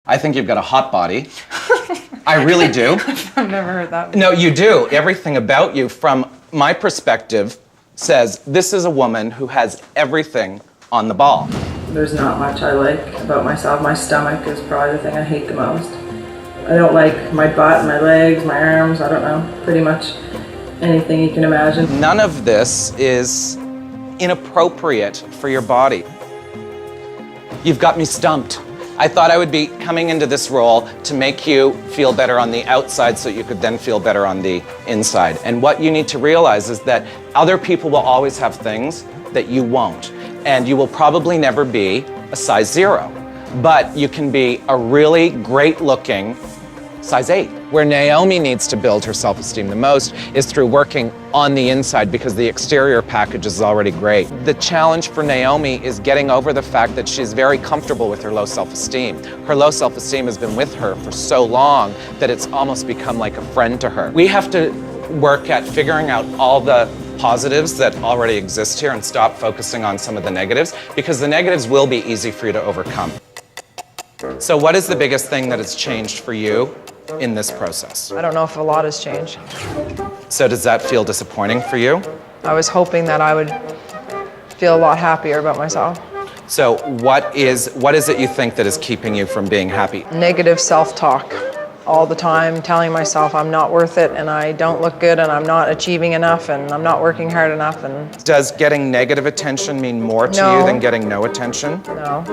I think you've got a hot body. I really do. I've never heard that before. No, you do. Everything about you, from my perspective, says this is a woman who has everything on the ball. There's not much I like about myself. My stomach is probably the thing I hate the most. I don't like my butt, my legs, my arms, I don't know, pretty much anything you can imagine. None of this is inappropriate for your body. You've got me stumped. I thought I would be coming into this role to make you feel better on the outside so you could then feel better on the inside. And what you need to realize is that other people will always have things that you won't. And you will probably never be a size 0. But you can be a really great looking size 8. Where Naomi needs to build her self-esteem the most is through working on the inside, because the exterior package is already great. The challenge for Naomi is getting over the fact that she's very comfortable with her low self-esteem. Her low self-esteem has been with her for so long that it's almost become like a friend to her. We have to work at figuring out all the positives that already exist here and stop focusing on some of the negatives, because the negatives will be easy for you to overcome. So what is the biggest thing that has changed for you in this process? I don't know if a lot has changed. So does that feel disappointing for you? I was hoping that I would feel a lot happier about myself. So what is it you think that is keeping you from being happy? Negative self-talk all the time, telling myself I'm not worth it and I don't look good and I'm not achieving enough and I'm not working hard enough. And Does getting negative attention mean more to No. you than getting no attention? no,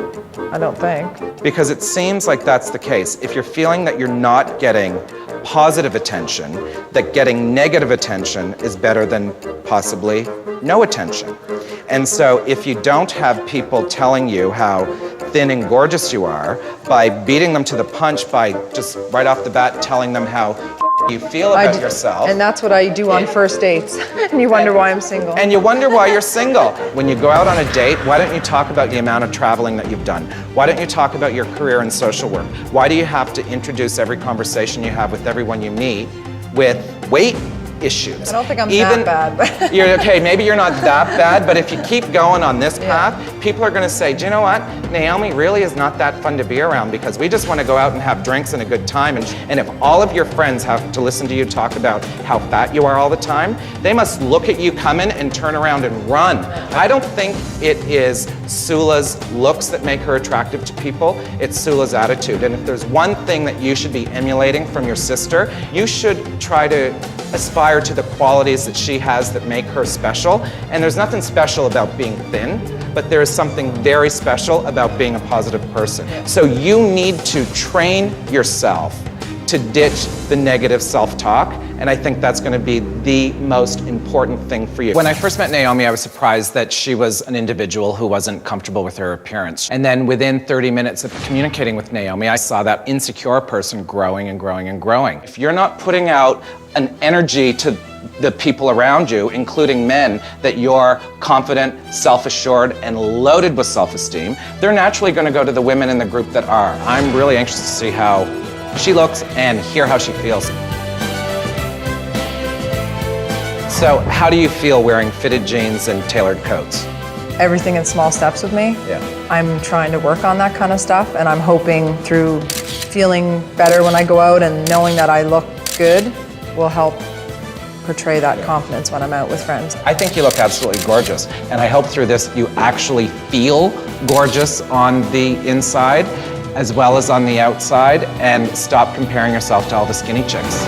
I don't think. Because it seems like that's the case. If you're feeling that you're not getting positive attention, that getting negative attention is better than possibly no attention. And so if you don't have people telling you how thin and gorgeous you are, by beating them to the punch, by just right off the bat telling them how you feel about yourself. And that's what I do on first dates. And you wonder why I'm single. And you wonder why you're single. When you go out on a date, why don't you talk about the amount of traveling that you've done? Why don't you talk about your career in social work? Why do you have to introduce every conversation you have with everyone you meet with weight issues? I don't think I'm that bad. But You're okay, maybe you're not that bad, but if you keep going on this path, people are going to say, do you know what? Naomi really is not that fun to be around, because we just want to go out and have drinks and a good time. And if all of your friends have to listen to you talk about how fat you are all the time, they must look at you coming and turn around and run. I don't think it is Sula's looks that make her attractive to people. It's Sula's attitude. And if there's one thing that you should be emulating from your sister, you should try to aspire to the qualities that she has that make her special. And there's nothing special about being thin, but there is something very special about being a positive person. So you need to train yourself to ditch the negative self-talk, and I think that's going to be the most important thing for you. When I first met Naomi, I was surprised that she was an individual who wasn't comfortable with her appearance. And then within 30 minutes of communicating with Naomi, I saw that insecure person growing and growing and growing. If you're not putting out an energy to the people around you, including men, that you're confident, self-assured, and loaded with self-esteem, they're naturally going to go to the women in the group that are. I'm really anxious to see how she looks and hear how she feels. So how do you feel wearing fitted jeans and tailored coats? everything in small steps with me. Yeah. I'm trying to work on that kind of stuff, and I'm hoping through feeling better when I go out and knowing that I look good will help portray that confidence when I'm out with friends. I think you look absolutely gorgeous, and I hope through this you actually feel gorgeous on the inside as well as on the outside, and stop comparing yourself to all the skinny chicks.